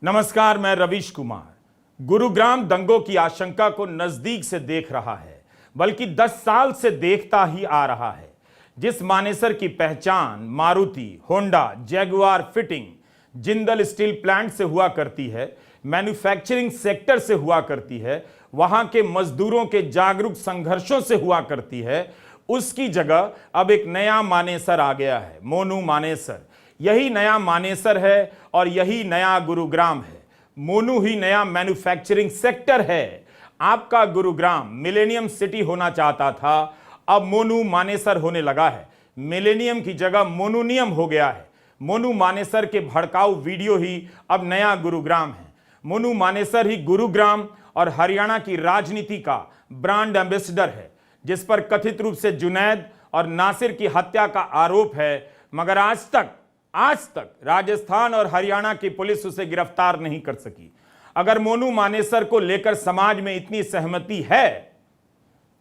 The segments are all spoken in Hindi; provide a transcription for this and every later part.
नमस्कार, मैं रवीश कुमार। गुरुग्राम दंगों की आशंका को नजदीक से देख रहा है, बल्कि 10 साल से देखता ही आ रहा है। जिस मानेसर की पहचान Maruti, Honda, Jaguar fitting, Jindal steel plant से हुआ करती है, मैन्युफैक्चरिंग सेक्टर से हुआ करती है, वहां के मजदूरों के जागरूक संघर्षों से हुआ करती है, उसकी जगह अब एक नया मानेसर आ गया है, मोनू मानेसर। यही नया मानेसर है और यही नया गुरुग्राम है। मोनू ही नया मैन्युफैक्चरिंग सेक्टर है। आपका गुरुग्राम मिलेनियम सिटी होना चाहता था, अब मोनू मानेसर होने लगा है। मिलेनियम की जगह मोनूनियम हो गया है। मोनू मानेसर के भड़काऊ वीडियो ही अब नया गुरुग्राम है। मोनू मानेसर ही गुरुग्राम और हरियाणा की राजनीति का ब्रांड एम्बेसडर है, जिस पर कथित रूप से जुनैद और नासिर की हत्या का आरोप है, मगर आज तक राजस्थान और हरियाणा की पुलिस उसे गिरफ्तार नहीं कर सकी। अगर मोनू मानेसर को लेकर समाज में इतनी सहमति है,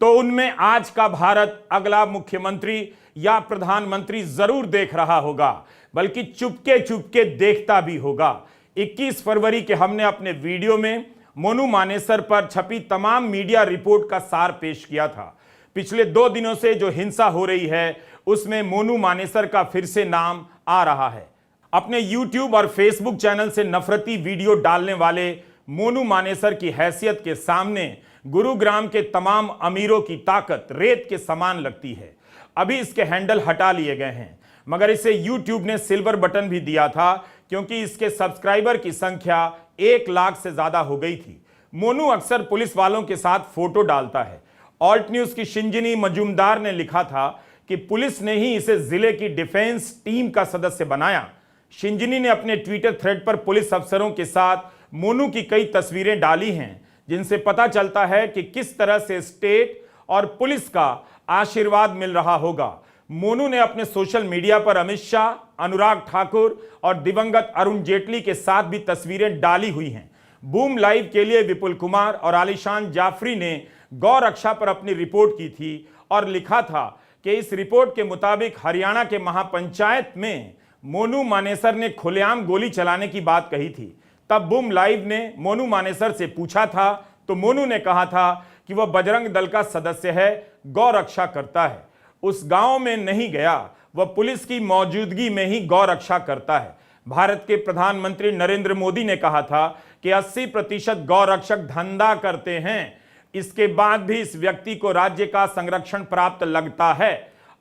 तो उनमें आज का भारत अगला मुख्यमंत्री या प्रधानमंत्री जरूर देख रहा होगा, बल्कि चुपके चुपके देखता भी होगा। 21 फरवरी के हमने अपने वीडियो में मोनू मानेसर पर छपी तमाम मीडिया रिपोर्ट का सार पेश किया था। पिछले 2 दिनों से जो हिंसा हो रही है, उसमें मोनू मानेसर का फिर से नाम आ रहा है। अपने YouTube और Facebook चैनल से नफरती वीडियो डालने वाले मोनू मानेसर की हैसियत के सामने गुरुग्राम के तमाम अमीरों की ताकत रेत के समान लगती है। अभी इसके हैंडल हटा लिए गए हैं, मगर इसे YouTube ने सिल्वर बटन भी दिया था, क्योंकि इसके सब्सक्राइबर की संख्या 1 लाख से ज्यादा हो गई थी। मोनू अक्सर पुलिस वालों के साथ फोटो डालता है। ऑल्ट न्यूज की शिंजिनी मजूमदार ने लिखा था कि पुलिस ने ही इसे जिले की डिफेंस टीम का सदस्य बनाया। शिंजिनी ने अपने ट्विटर थ्रेड पर पुलिस अफसरों के साथ मोनू की कई तस्वीरें डाली हैं, जिनसे पता चलता है कि किस तरह से स्टेट और पुलिस का आशीर्वाद मिल रहा होगा। मोनू ने अपने सोशल मीडिया पर अमित शाह, अनुराग ठाकुर और दिवंगत अरुण जेटली के साथ भी तस्वीरें डाली हुई हैं। बूम लाइव के लिए विपुल कुमार और आलिशान जाफरी ने गौ रक्षा पर अपनी रिपोर्ट की थी और लिखा था कि इस रिपोर्ट के मुताबिक हरियाणा के महापंचायत में मोनू मानेसर ने खुलेआम गोली चलाने की बात कही थी। तब बूम लाइव ने मोनू मानेसर से पूछा था, तो मोनू ने कहा था कि वह बजरंग दल का सदस्य है, गौ रक्षा करता है। उस गांव में नहीं गया, वह पुलिस की मौजूदगी में ही गौ रक्षा करता है। भारत के प्रधानमंत्री नरेंद्र मोदी ने कहा था कि 80% गौ रक्षक धंधा करते हैं। इसके बाद भी इस व्यक्ति को राज्य का संरक्षण प्राप्त लगता है।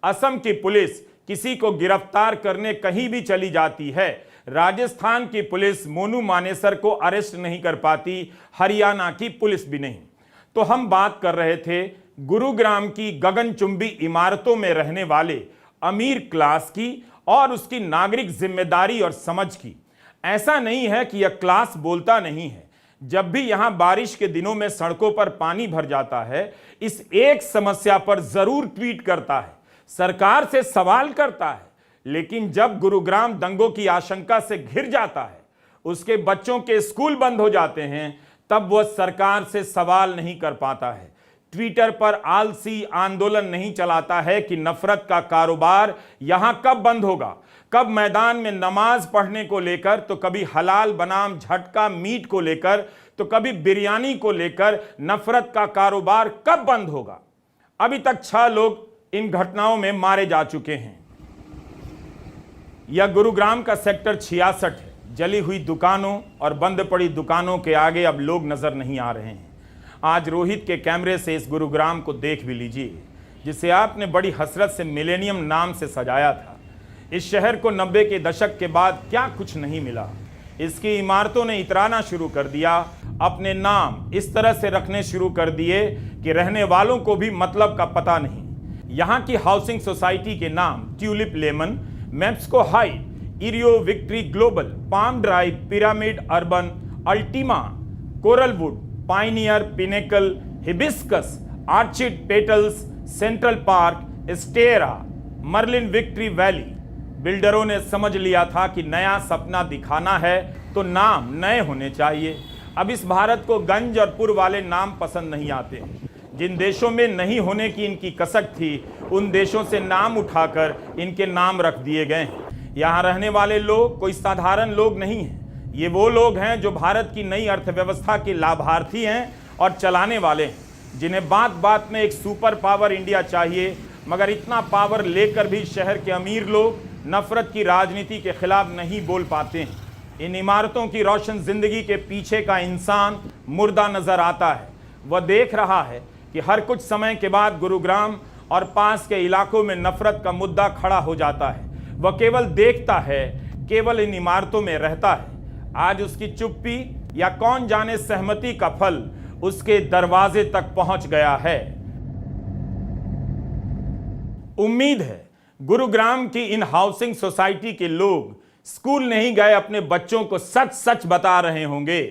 असम की पुलिस किसी को गिरफ्तार करने कहीं भी चली जाती है। राजस्थान की पुलिस मोनू मानेसर को अरेस्ट नहीं कर पाती, हरियाणा की पुलिस भी नहीं। तो हम बात कर रहे थे गुरुग्राम की गगनचुंबी इमारतों में रहने वाले अमीर क्लास की और उसकी नागरिक जिम्मेदारी और समझ की। ऐसा नहीं है कि यह क्लास बोलता नहीं है। जब भी यहां बारिश के दिनों में सड़कों पर पानी भर जाता है, इस एक समस्या पर जरूर ट्वीट करता है, सरकार से सवाल करता है। लेकिन जब गुरुग्राम दंगों की आशंका से घिर जाता है, उसके बच्चों के स्कूल बंद हो जाते हैं, तब वह सरकार से सवाल नहीं कर पाता है। ट्विटर पर आलसी आंदोलन नहीं चलाता है कि नफरत का कारोबार यहां कब बंद होगा। कब मैदान में नमाज पढ़ने को लेकर, तो कभी हलाल बनाम झटका मीट को लेकर, तो कभी बिरयानी को लेकर नफरत का कारोबार कब बंद होगा। अभी तक 6 लोग इन घटनाओं में मारे जा चुके हैं। यह गुरुग्राम का सेक्टर 66 है। जली हुई दुकानों और बंद पड़ी दुकानों के आगे अब लोग नजर नहीं आ रहे हैं। आज रोहित के कैमरे से इस गुरुग्राम को देख भी लीजिए, जिसे आपने बड़ी हसरत से मिलेनियम नाम से सजाया था। इस शहर को 90 के दशक के बाद क्या कुछ नहीं मिला। इसकी इमारतों ने इतराना शुरू कर दिया, अपने नाम इस तरह से रखने शुरू कर दिए कि रहने वालों को भी मतलब का पता नहीं। यहाँ की हाउसिंग सोसाइटी के नाम Tulip Lemon, Mapsko Height, Ireo Victory Global, Palm Drive, Pyramid Urban, Ultima, Coralwood, Pioneer, Pinnacle, Hibiscus, Orchid Petals, Central Park, Sterra, Merlin Victory Valley. बिल्डरों ने समझ लिया था कि नया सपना दिखाना है तो नाम नए होने चाहिए। अब इस भारत को गंज और पुर वाले नाम पसंद नहीं आते। जिन देशों में नहीं होने की इनकी कसक थी, उन देशों से नाम उठाकर इनके नाम रख दिए गए हैं। यहाँ रहने वाले लोग कोई साधारण लोग नहीं हैं। ये वो लोग हैं जो भारत की नई अर्थव्यवस्था के लाभार्थी हैं और चलाने वाले हैं, जिन्हें बात बात में एक सुपर पावर इंडिया चाहिए, मगर इतना पावर लेकर भी शहर के अमीर लोग नफरत की राजनीति के खिलाफ नहीं बोल पाते हैं। इन इमारतों की रोशन जिंदगी के पीछे का इंसान मुर्दा नजर आता है। वह देख रहा है कि हर कुछ समय के बाद गुरुग्राम और पास के इलाकों में नफरत का मुद्दा खड़ा हो जाता है। वह केवल देखता है, केवल इन इमारतों में रहता है। आज उसकी चुप्पी या कौन जाने सहमति का फल उसके दरवाजे तक पहुंच गया है। उम्मीद है गुरुग्राम की इन हाउसिंग सोसाइटी के लोग स्कूल नहीं गए अपने बच्चों को सच सच बता रहे होंगे।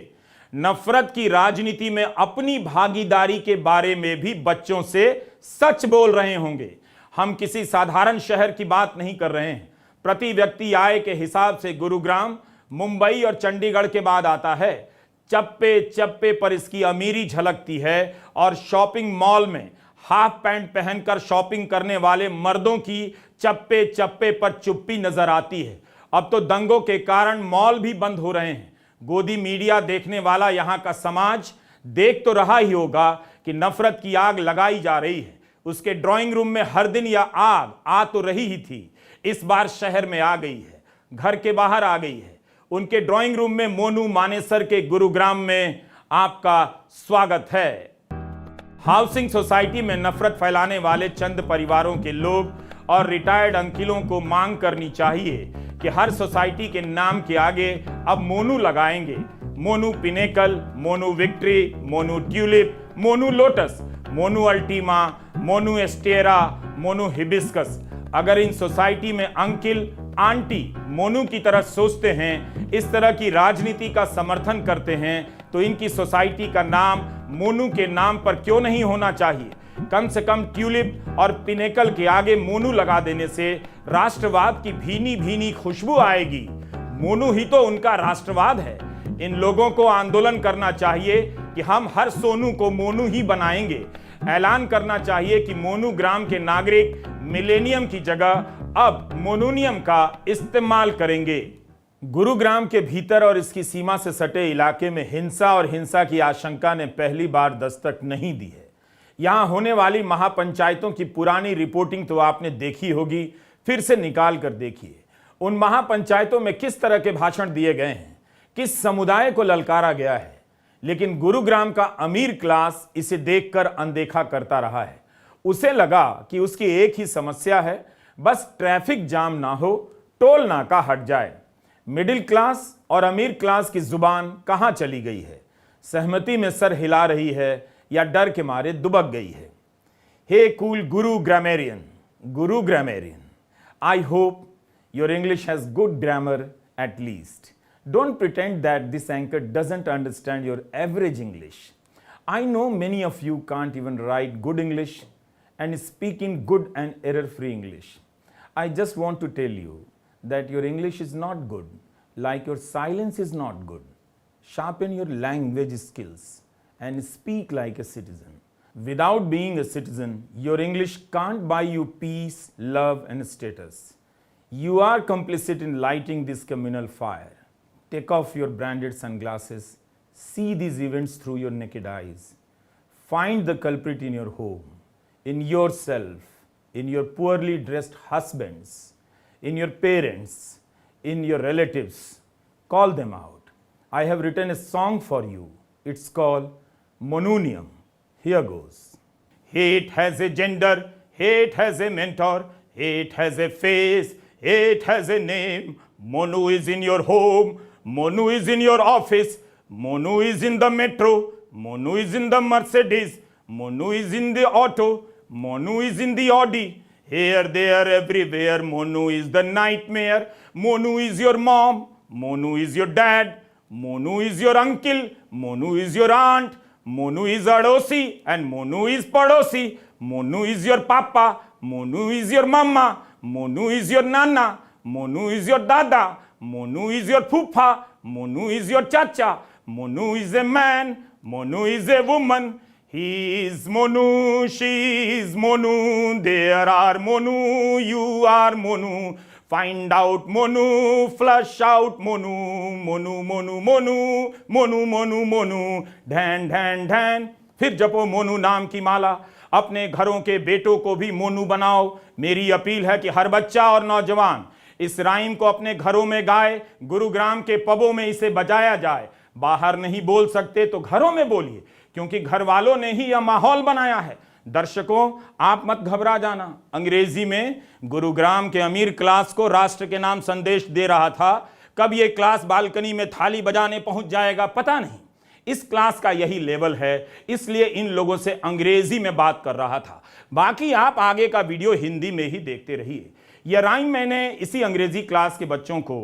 नफरत की राजनीति में अपनी भागीदारी के बारे में भी बच्चों से सच बोल रहे होंगे। हम किसी साधारण शहर की बात नहीं कर रहे हैं। प्रति व्यक्ति आय के हिसाब से गुरुग्राम मुंबई और चंडीगढ़ के बाद आता है। चप्पे चप्पे पर इसकी अमीरी झलकती है और शॉपिंग मॉल में हाफ पैंट पहनकर शॉपिंग करने वाले मर्दों की चप्पे चप्पे पर चुप्पी नजर आती है। अब तो दंगों के कारण मॉल भी बंद हो रहे हैं। गोदी मीडिया देखने वाला यहां का समाज देख तो रहा ही होगा कि नफरत की आग लगाई जा रही है। उसके ड्राइंग रूम में हर दिन यह आग आ तो रही ही थी, इस बार शहर में आ गई है, घर के बाहर आ गई है। उनके ड्राइंग रूम में मोनू मानेसर के गुरुग्राम में आपका स्वागत है। हाउसिंग सोसाइटी में नफरत फैलाने वाले चंद परिवारों के लोग और रिटायर्ड अंकिलों को मांग करनी चाहिए कि हर सोसाइटी के नाम के आगे अब मोनू लगाएंगे। Monu Pinnacle, Monu Victory, Monu Tulip, Monu Lotus, Monu Ultima, Monu Astera, Monu Hibiscus. अगर इन सोसाइटी में अंकिल आंटी मोनू की तरह सोचते हैं, इस तरह की राजनीति का समर्थन करते हैं, तो इनकी सोसाइटी का नाम मोनू के नाम पर क्यों नहीं होना चाहिए? कम से कम ट्यूलिप और पिनेकल के आगे मोनू लगा देने से राष्ट्रवाद की भीनी भीनी खुशबू आएगी। मोनू ही तो उनका राष्ट्रवाद है। इन लोगों को आंदोलन करना चाहिए कि हम हर सोनू को मोनू ही बनाएंगे। ऐलान करना चाहिए कि मोनू ग्राम के नागरिक मिलेनियम की जगह अब मोनूनियम का इस्तेमाल करेंगे। गुरुग्राम के भीतर और इसकी सीमा से सटे इलाके में हिंसा और हिंसा की आशंका ने पहली बार दस्तक नहीं दी है। यहां होने वाली महापंचायतों की पुरानी रिपोर्टिंग तो आपने देखी होगी, फिर से निकाल कर देखिए। उन महापंचायतों में किस तरह के भाषण दिए गए हैं, किस समुदाय को ललकारा गया है। लेकिन गुरुग्राम का अमीर क्लास इसे देखकर अनदेखा करता रहा है। उसे लगा कि उसकी एक ही समस्या है, बस ट्रैफिक जाम ना हो, टोल नाका हट जाए। मिडिल क्लास और अमीर क्लास की जुबान कहां चली गई है? सहमति में सर हिला रही है या डर के मारे दुबक गई है? हे cool Guru grammarian, I hope your English has good grammar at least. Don't pretend that this anchor doesn't understand your average English. I know many of you can't even write good English and speak in good and error-free English. I just want to tell you that your English is not good, like your silence is not good. Sharpen your language skills and speak like a citizen. Without being a citizen, your English can't buy you peace, love, and status. You are complicit in lighting this communal fire. Take off your branded sunglasses. See these events through your naked eyes. Find the culprit in your home, in yourself, in your poorly dressed husbands, in your parents, in your relatives. Call them out. I have written a song for you. It's called Monunium. Here goes. Hate has a gender, hate has a mentor, hate has a face, hate has a name. Monu is in your home, Monu is in your office, Monu is in the metro, Monu is in the Mercedes, Monu is in the auto, Monu is in the Audi. Here, there, everywhere, Monu is the nightmare. Monu is your mom, Monu is your dad, Monu is your uncle, Monu is your aunt, Monu is Adosi and Monu is Padosi. Monu is your papa, Monu is your mama, Monu is your nana, Monu is your dada, Monu is your poopa, Monu is your chacha, Monu is a man, Monu is a woman. He is Monu, she is Monu, there are Monu, you are Monu. Find out Monu, flush out Monu, Monu Monu Monu, Monu Monu Monu, ढैन ढैन ढैन। फिर जपो मोनू नाम की माला, अपने घरों के बेटों को भी मोनू बनाओ। मेरी अपील है कि हर बच्चा और नौजवान इस राइम को अपने घरों में गाए, गुरुग्राम के पबों में इसे बजाया जाए। बाहर नहीं बोल सकते तो घरों में बोलिए, क्योंकि घर वालों ने ही यह माहौल बनाया है। दर्शकों, आप मत घबरा जाना। अंग्रेजी में गुरुग्राम के अमीर क्लास को राष्ट्र के नाम संदेश दे रहा था। कब यह क्लास बालकनी में थाली बजाने पहुंच जाएगा पता नहीं। इस क्लास का यही लेवल है, इसलिए इन लोगों से अंग्रेजी में बात कर रहा था। बाकी आप आगे का वीडियो हिंदी में ही देखते रहिए। यह राइम मैंने इसी अंग्रेजी क्लास के बच्चों को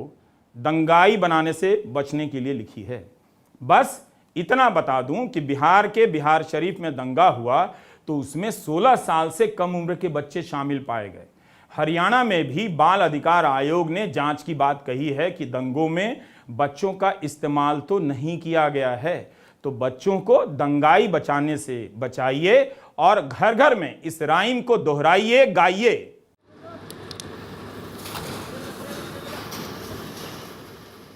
दंगाई बनाने से बचने के लिए लिखी है। बस इतना बता दूं कि बिहार के बिहार शरीफ में दंगा हुआ तो उसमें 16 साल से कम उम्र के बच्चे शामिल पाए गए। हरियाणा में भी बाल अधिकार आयोग ने जांच की बात कही है कि दंगों में बच्चों का इस्तेमाल तो नहीं किया गया है। तो बच्चों को दंगाई बचाने से बचाइए और घर घर में इस राइम को दोहराइए, गाइए।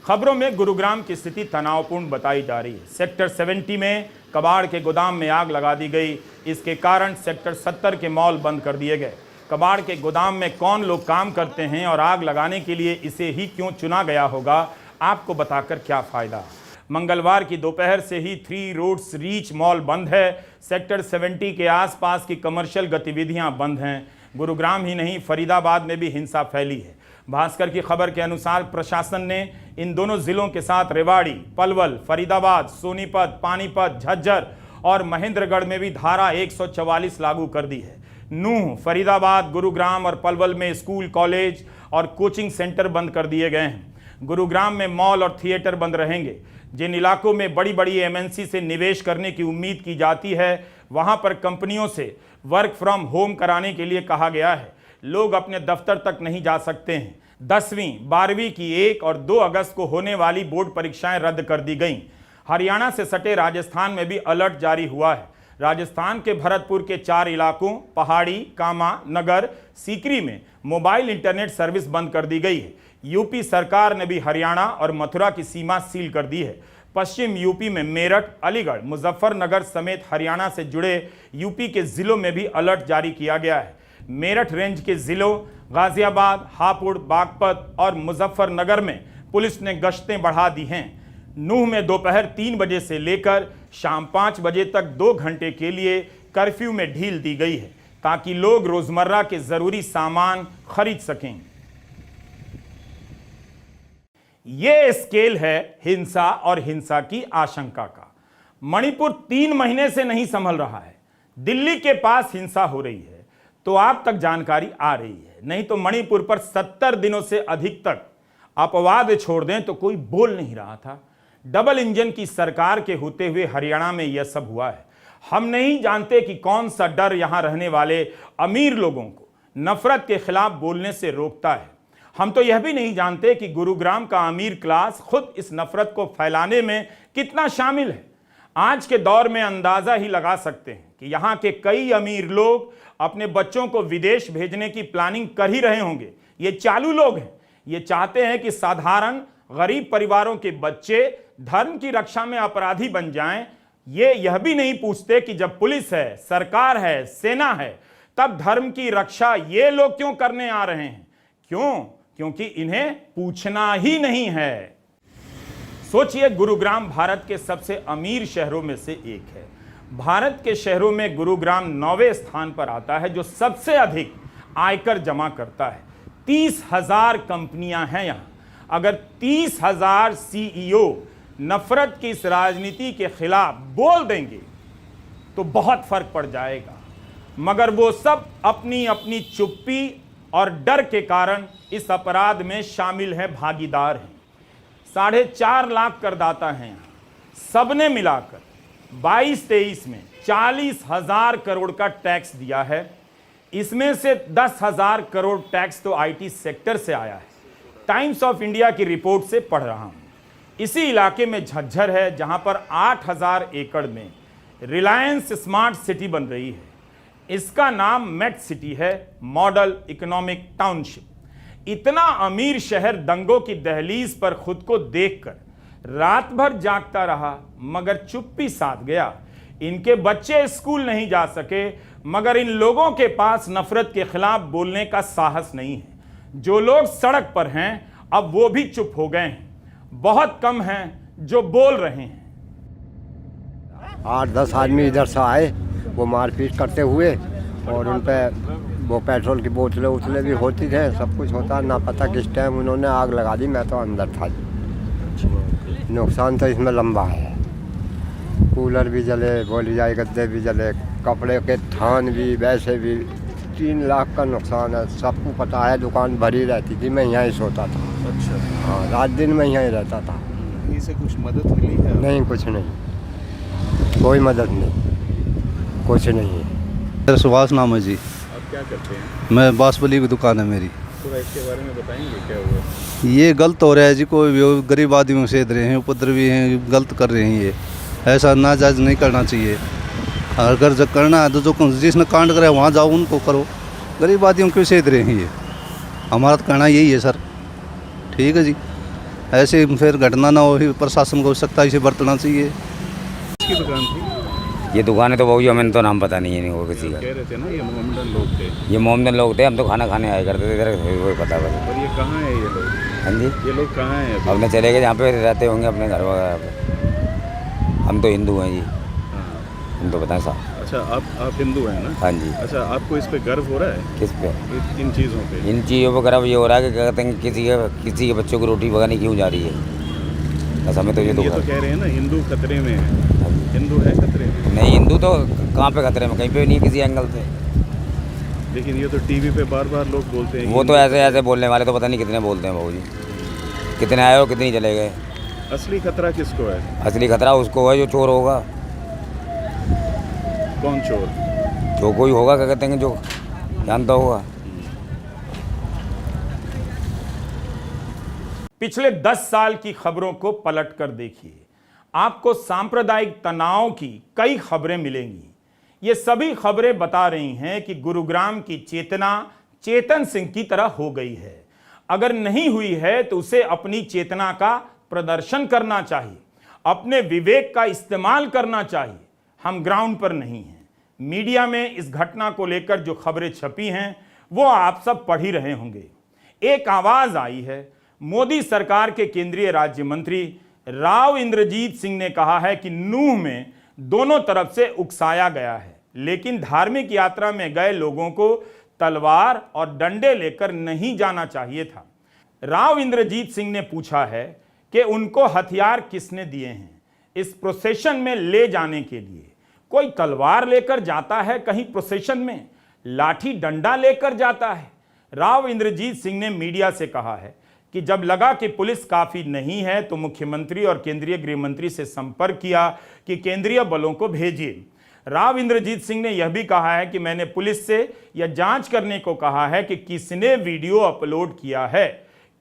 खबरों में गुरुग्राम की स्थिति तनावपूर्ण बताई जा रही है। सेक्टर 70 में कबाड़ के गोदाम में आग लगा दी गई। इसके कारण सेक्टर 70 के मॉल बंद कर दिए गए। कबाड़ के गोदाम में कौन लोग काम करते हैं और आग लगाने के लिए इसे ही क्यों चुना गया होगा, आपको बताकर क्या फायदा। मंगलवार की दोपहर से ही 3 रोड्स रीच मॉल बंद है। सेक्टर 70 के आसपास की कमर्शियल गतिविधियां बंद हैं। गुरुग्राम ही नहीं, फरीदाबाद में भी हिंसा फैली है। भास्कर की खबर के अनुसार प्रशासन ने इन दोनों जिलों के साथ रेवाड़ी, पलवल, फरीदाबाद, सोनीपत, पानीपत, झज्जर और महेंद्रगढ़ में भी धारा 144 लागू कर दी है। नूंह, फरीदाबाद, गुरुग्राम और पलवल में स्कूल, कॉलेज और कोचिंग सेंटर बंद कर दिए गए हैं। गुरुग्राम में मॉल और थिएटर बंद रहेंगे। जिन इलाकों में बड़ी बड़ी एमएनसी से निवेश करने की उम्मीद की जाती है, वहां पर कंपनियों से वर्क फ्रॉम होम कराने के लिए कहा गया है। लोग अपने दफ्तर तक नहीं जा सकते हैं। 10वीं 12वीं की 1 और 2 अगस्त को होने वाली बोर्ड परीक्षाएं रद्द कर दी गईं। हरियाणा से सटे राजस्थान में भी अलर्ट जारी हुआ है। राजस्थान के भरतपुर के 4 इलाकों पहाड़ी, कामा, नगर, सीकरी में मोबाइल इंटरनेट सर्विस बंद कर दी गई है। यूपी सरकार ने भी हरियाणा और मथुरा की सीमा सील कर दी है। पश्चिम यूपी में मेरठ, अलीगढ़, मुजफ्फरनगर समेत हरियाणा से जुड़े यूपी के जिलों में भी अलर्ट जारी किया गया है। मेरठ रेंज के जिलों गाजियाबाद, हापुड़, बागपत और मुजफ्फरनगर में पुलिस ने गश्तें बढ़ा दी हैं। नूंह में दोपहर 3 बजे से लेकर शाम 5 बजे तक 2 घंटे के लिए कर्फ्यू में ढील दी गई है, ताकि लोग रोजमर्रा के जरूरी सामान खरीद सकें। यह स्केल है हिंसा और हिंसा की आशंका का। मणिपुर 3 महीने से नहीं संभल रहा है। दिल्ली के पास हिंसा हो रही है तो आप तक जानकारी आ रही है, नहीं तो मणिपुर पर 70 दिनों से अधिक तक अपवाद छोड़ दें तो कोई बोल नहीं रहा था। डबल इंजन की सरकार के होते हुए हरियाणा में यह सब हुआ है। हम नहीं जानते कि कौन सा डर यहां रहने वाले अमीर लोगों को नफरत के खिलाफ बोलने से रोकता है। हम तो यह भी नहीं जानते कि गुरुग्राम का अमीर क्लास खुद इस नफरत को फैलाने में कितना शामिल है। आज के दौर में अंदाजा ही लगा सकते हैं कि यहां के कई अमीर लोग अपने बच्चों को विदेश भेजने की प्लानिंग कर ही रहे होंगे। ये चालू लोग हैं। ये चाहते हैं कि साधारण गरीब परिवारों के बच्चे धर्म की रक्षा में अपराधी बन जाएं। ये यह भी नहीं पूछते कि जब पुलिस है, सरकार है, सेना है, तब धर्म की रक्षा ये लोग क्यों करने आ रहे हैं? क्यों? क्योंकि इन्हें पूछना ही नहीं है। सोचिए, गुरुग्राम भारत के सबसे अमीर शहरों में से एक है। भारत के शहरों में गुरुग्राम 9वें स्थान पर आता है, जो सबसे अधिक आयकर जमा करता है। 30,000 कंपनियां हैं यहां। अगर 30,000 सीईओ नफरत की इस राजनीति के खिलाफ बोल देंगे तो बहुत फर्क पड़ जाएगा, मगर वो सब अपनी अपनी चुप्पी और डर के कारण इस अपराध में शामिल हैं, भागीदार हैं। 4.5 लाख करदाता हैं यहाँ। सबने मिलाकर 22-23 में 40,000 करोड़ का टैक्स दिया है। इसमें से 10,000 करोड़ टैक्स तो आईटी सेक्टर से आया है। टाइम्स ऑफ इंडिया की रिपोर्ट से पढ़ रहा हूं। इसी इलाके में झज्जर है, जहां पर 8,000 एकड़ में रिलायंस स्मार्ट सिटी बन रही है। इसका नाम मेट सिटी है, मॉडल इकोनॉमिक टाउनशिप। इतना अमीर शहर दंगों की दहलीज पर खुद को देखकर रात भर जागता रहा, मगर चुप्पी साध गया। इनके बच्चे स्कूल नहीं जा सके, मगर इन लोगों के पास नफरत के खिलाफ बोलने का साहस नहीं है। जो लोग सड़क पर हैं अब वो भी चुप हो गए हैं, बहुत कम हैं जो बोल रहे हैं। 8-10 आदमी इधर से आए, वो मारपीट करते हुए, और उन पे वो पेट्रोल की बोतलें उतले भी होती थे, सब कुछ होता, ना पता किस टाइम उन्होंने आग लगा दी। मैं तो अंदर था। नुकसान तो इसमें लंबा है। कूलर भी जले, बोली जाए गद्दे भी जले, कपड़े के थान भी, वैसे भी 3 लाख का नुकसान है। सबको पता है, दुकान भरी रहती थी, मैं यहीं सोता था। अच्छा। हाँ, रात दिन मैं यहीं रहता था। इसे कुछ मदद मिली है? नहीं, कुछ नहीं, कोई मदद नहीं, कुछ नहीं है। मेरा सुभाष नाम है जी। आप क्या करते हैं? मैं बांसबली की दुकान है मेरी। थोड़ा इसके बारे में बताएंगे क्या हुआ? ये गलत हो रहा है जी, कोई गरीब आदमी को सेध रहे हैं, उपद्रवी हैं, गलत कर रहे हैं। ये ऐसा नाजायज नहीं करना चाहिए। अगर जो करना है तो जो जिसने कांड करे वहाँ जाओ, उनको करो। गरीब आदमियों क्यों सेध रहे हैं? ये हमारा तो कहना यही है सर। ठीक है जी, ऐसे फिर घटना ना हो, प्रशासन को सख्ताई से बरतना चाहिए। इसकी दुकान थी? ये दुकान है तो बहुत, हमें तो नाम पता नहीं है वो किसी का। कह रहे थे ना ये मोहम्मदन लोग थे। ये मोहम्मदन लोग थे, हम तो खाना खाने आया करते थे इधर, कोई पता बस। और ये कहाँ है ये लोग? हाँ जी, ये लोग कहाँ हैं अभी? अपने चले गए जहाँ पे रहते होंगे अपने घर वगैरह पे। हम तो हिंदू हैं जी, हाँ। हम तो बताएं साहब। अच्छा, आप हिंदू हैं ना? हाँ जी। अच्छा, आपको इस पे गर्व हो रहा है? किस पे? इन चीज़ों पे? इन चीज़ों पर गर्व ये हो रहा है कि कहते हैं कि किसी के बच्चों की रोटी पकानी क्यों जा रही है। बस हमें तो ये ये तो कह रहे हैं ना हिंदू खतरे में है। हिंदू है खतरे में? नहीं, हिंदू तो कहाँ पे खतरे में, कहीं पे नहीं, किसी एंगल से। लेकिन ये तो टीवी पे बार बार लोग बोलते हैं। वो तो ऐसे ऐसे बोलने वाले तो पता नहीं कितने बोलते हैं बहू जी, कितने आए और कितने चले गए। असली खतरा किसको है? असली खतरा उसको है जो चोर होगा। कौन चोर? जो कोई होगा, क्या कहते हैं, जो जानता होगा। पिछले 10 साल की खबरों को पलट कर देखिए, आपको सांप्रदायिक तनाव की कई खबरें मिलेंगी। ये सभी खबरें बता रही हैं कि गुरुग्राम की चेतना चेतन सिंह की तरह हो गई है। अगर नहीं हुई है तो उसे अपनी चेतना का प्रदर्शन करना चाहिए, अपने विवेक का इस्तेमाल करना चाहिए। हम ग्राउंड पर नहीं हैं। मीडिया में इस घटना को लेकर जो खबरें छपी हैं वो आप सब पढ़ ही रहे होंगे। एक आवाज आई है, मोदी सरकार के केंद्रीय राज्य मंत्री राव इंद्रजीत सिंह ने कहा है कि नूह में दोनों तरफ से उकसाया गया है, लेकिन धार्मिक यात्रा में गए लोगों को तलवार और डंडे लेकर नहीं जाना चाहिए था। राव इंद्रजीत सिंह ने पूछा है कि उनको हथियार किसने दिए हैं इस प्रोसेशन में ले जाने के लिए। कोई तलवार लेकर जाता है कहीं प्रोसेशन में, लाठी डंडा लेकर जाता है। राव इंद्रजीत सिंह ने मीडिया से कहा है कि जब लगा कि पुलिस काफी नहीं है तो मुख्यमंत्री और केंद्रीय गृह मंत्री से संपर्क किया कि केंद्रीय बलों को भेजिए। राव इंद्रजीत सिंह ने यह भी कहा है कि मैंने पुलिस से यह जांच करने को कहा है कि किसने वीडियो अपलोड किया है।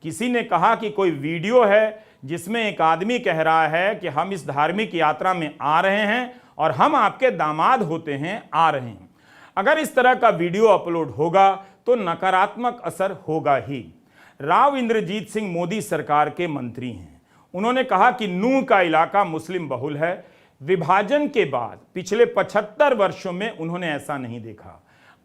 किसी ने कहा कि कोई वीडियो है जिसमें एक आदमी कह रहा है कि हम इस धार्मिक यात्रा में आ रहे हैं और हम आपके दामाद होते हैं, आ रहे हैं। अगर इस तरह का वीडियो अपलोड होगा तो नकारात्मक असर होगा ही। राव इंद्रजीत सिंह मोदी सरकार के मंत्री हैं। उन्होंने कहा कि नूह का इलाका मुस्लिम बहुल है। विभाजन के बाद पिछले 75 वर्षों में उन्होंने ऐसा नहीं देखा।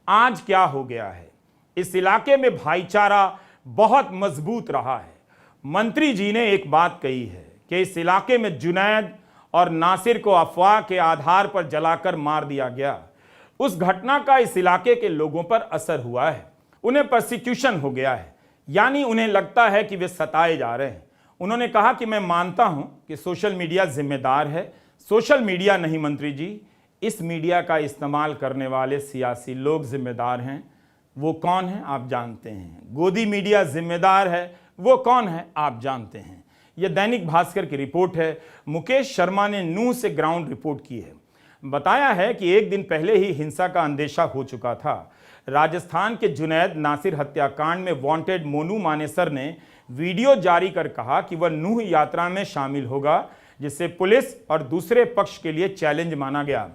आज क्या हो गया है? इस इलाके में भाईचारा बहुत मजबूत रहा है। मंत्री जी ने एक बात कही है कि इस इलाके में जुनैद और नासिर को अफवाह के आधार पर जलाकर मार दिया गया। उस घटना का इस इलाके के लोगों पर असर हुआ है। उन्हें प्रोसिक्यूशन हो गया है, यानी उन्हें लगता है कि वे सताए जा रहे हैं। उन्होंने कहा कि मैं मानता हूं कि सोशल मीडिया जिम्मेदार है। सोशल मीडिया नहीं मंत्री जी, इस मीडिया का इस्तेमाल करने वाले सियासी लोग जिम्मेदार हैं। वो कौन है आप जानते हैं। गोदी मीडिया जिम्मेदार है, वो कौन है आप जानते हैं। यह दैनिक भास्कर की रिपोर्ट है। मुकेश शर्मा ने नूह से ग्राउंड रिपोर्ट की है। बताया है कि एक दिन पहले ही हिंसा का अंदेशा हो चुका था। राजस्थान के जुनैद नासिर हत्याकांड में वांटेड मोनू मानेसर ने वीडियो जारी कर कहा कि वह नूह यात्रा में शामिल होगा, जिससे पुलिस और दूसरे पक्ष के लिए चैलेंज माना गया।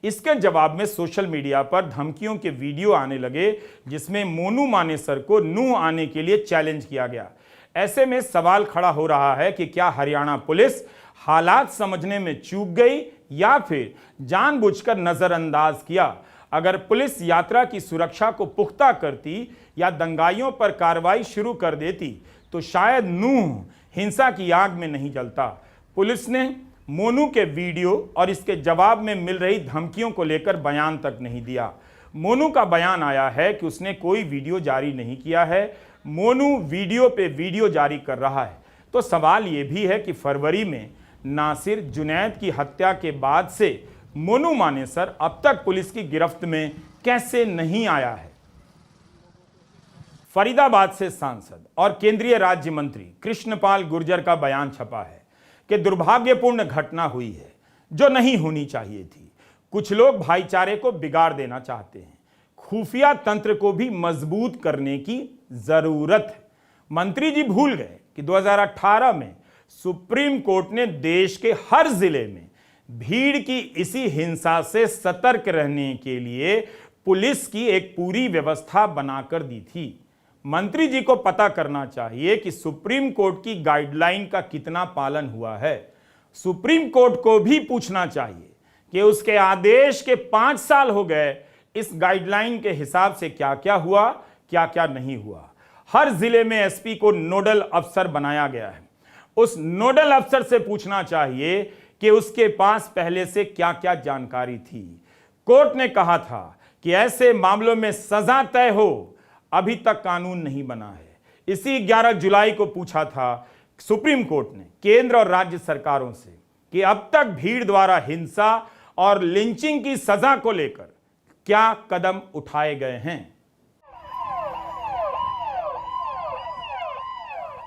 इसके जवाब में सोशल मीडिया पर धमकियों के वीडियो आने लगे जिसमें मोनू मानेसर को नूंह आने के लिए चैलेंज किया गया। ऐसे में सवाल खड़ा हो रहा है कि क्या हरियाणा पुलिस हालात समझने में चूक गई या फिर जानबूझकर नजरअंदाज किया। अगर पुलिस यात्रा की सुरक्षा को पुख्ता करती या दंगाइयों पर कार्रवाई शुरू कर देती तो शायद नूंह हिंसा की आग में नहीं जलता। पुलिस ने मोनू के वीडियो और इसके जवाब में मिल रही धमकियों को लेकर बयान तक नहीं दिया। मोनू का बयान आया है कि उसने कोई वीडियो जारी नहीं किया है। मोनू वीडियो पे वीडियो जारी कर रहा है। तो सवाल ये भी है कि फरवरी में नासिर जुनैद की हत्या के बाद से मोनू मानेसर अब तक पुलिस की गिरफ्त में कैसे नहीं आया है। फरीदाबाद से सांसद और केंद्रीय राज्य मंत्री कृष्णपाल गुर्जर का बयान छपा है कि दुर्भाग्यपूर्ण घटना हुई है जो नहीं होनी चाहिए थी। कुछ लोग भाईचारे को बिगाड़ देना चाहते हैं। खुफिया तंत्र को भी मजबूत करने की जरूरत है। मंत्री जी भूल गए कि 2018 में सुप्रीम कोर्ट ने देश के हर जिले में भीड़ की इसी हिंसा से सतर्क रहने के लिए पुलिस की एक पूरी व्यवस्था बनाकर दी थी। मंत्री जी को पता करना चाहिए कि सुप्रीम कोर्ट की गाइडलाइन का कितना पालन हुआ है। सुप्रीम कोर्ट को भी पूछना चाहिए कि उसके आदेश के 5 साल हो गए, इस गाइडलाइन के हिसाब से क्या क्या हुआ, क्या क्या नहीं हुआ। हर जिले में एसपी को नोडल अफसर बनाया गया है। उस नोडल अफसर से पूछना चाहिए कि उसके पास पहले से क्या क्या जानकारी थी। कोर्ट ने कहा था कि ऐसे मामलों में सजा तय हो, अभी तक कानून नहीं बना है। इसी 11 जुलाई को पूछा था सुप्रीम कोर्ट ने केंद्र और राज्य सरकारों से कि अब तक भीड़ द्वारा हिंसा और लिंचिंग की सजा को लेकर क्या कदम उठाए गए हैं।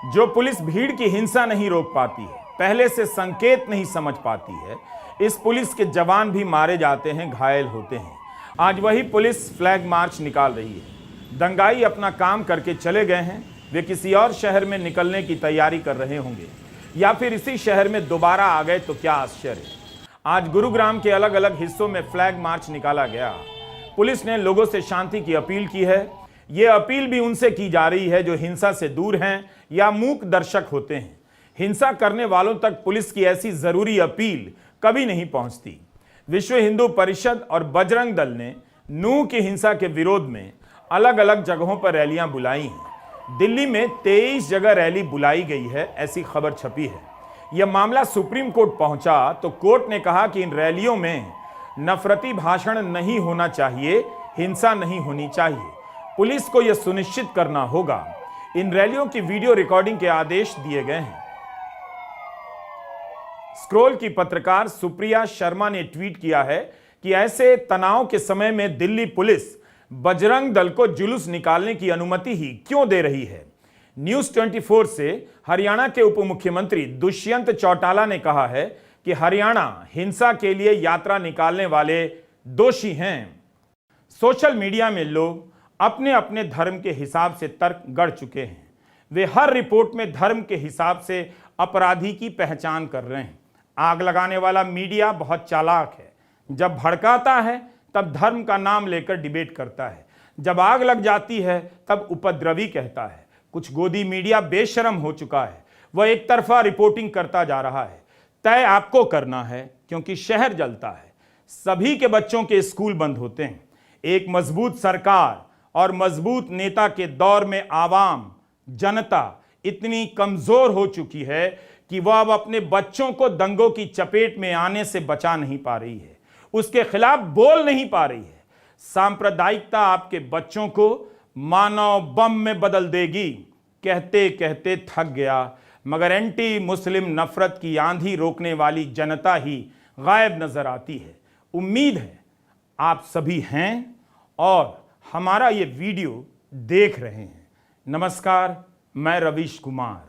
जो पुलिस भीड़ की हिंसा नहीं रोक पाती है, पहले से संकेत नहीं समझ पाती है, इस पुलिस के जवान भी मारे जाते हैं, घायल होते हैं। आज वही पुलिस फ्लैग मार्च निकाल रही है। दंगाई अपना काम करके चले गए हैं। वे किसी और शहर में निकलने की तैयारी कर रहे होंगे या फिर इसी शहर में दोबारा आ गए तो क्या आश्चर्य। आज गुरुग्राम के अलग अलग हिस्सों में फ्लैग मार्च निकाला गया। पुलिस ने लोगों से शांति की अपील की है। ये अपील भी उनसे की जा रही है जो हिंसा से दूर हैं या मूक दर्शक होते हैं। हिंसा करने वालों तक पुलिस की ऐसी जरूरी अपील कभी नहीं पहुंचती। विश्व हिंदू परिषद और बजरंग दल ने नूंह की हिंसा के विरोध में अलग अलग जगहों पर रैलियां बुलाई हैं। दिल्ली में 23 जगह रैली बुलाई गई है, ऐसी खबर छपी है। यह मामला सुप्रीम कोर्ट पहुंचा तो कोर्ट ने कहा कि इन रैलियों में नफरती भाषण नहीं होना चाहिए, हिंसा नहीं होनी चाहिए। पुलिस को यह सुनिश्चित करना होगा। इन रैलियों की वीडियो रिकॉर्डिंग के आदेश दिए गए हैं। स्क्रोल की पत्रकार सुप्रिया शर्मा ने ट्वीट किया है कि ऐसे तनाव के समय में दिल्ली पुलिस बजरंग दल को जुलूस निकालने की अनुमति ही क्यों दे रही है। न्यूज 24 से हरियाणा के उप मुख्यमंत्री दुष्यंत चौटाला ने कहा है कि हरियाणा हिंसा के लिए यात्रा निकालने वाले दोषी हैं। सोशल मीडिया में लोग अपने अपने धर्म के हिसाब से तर्क गढ़ चुके हैं। वे हर रिपोर्ट में धर्म के हिसाब से अपराधी की पहचान कर रहे हैं। आग लगाने वाला मीडिया बहुत चालाक है। जब भड़काता है तब धर्म का नाम लेकर डिबेट करता है, जब आग लग जाती है तब उपद्रवी कहता है। कुछ गोदी मीडिया बेशर्म हो चुका है, वह एक तरफा रिपोर्टिंग करता जा रहा है। तय आपको करना है क्योंकि शहर जलता है, सभी के बच्चों के स्कूल बंद होते हैं। एक मजबूत सरकार और मजबूत नेता के दौर में आवाम, जनता इतनी कमजोर हो चुकी है कि वह अब अपने बच्चों को दंगों की चपेट में आने से बचा नहीं पा रही है, उसके खिलाफ बोल नहीं पा रही है। सांप्रदायिकता आपके बच्चों को मानव बम में बदल देगी। कहते कहते थक गया, मगर एंटी मुस्लिम नफरत की आंधी रोकने वाली जनता ही गायब नजर आती है। उम्मीद है आप सभी हैं और हमारा ये वीडियो देख रहे हैं। नमस्कार, मैं रवीश कुमार।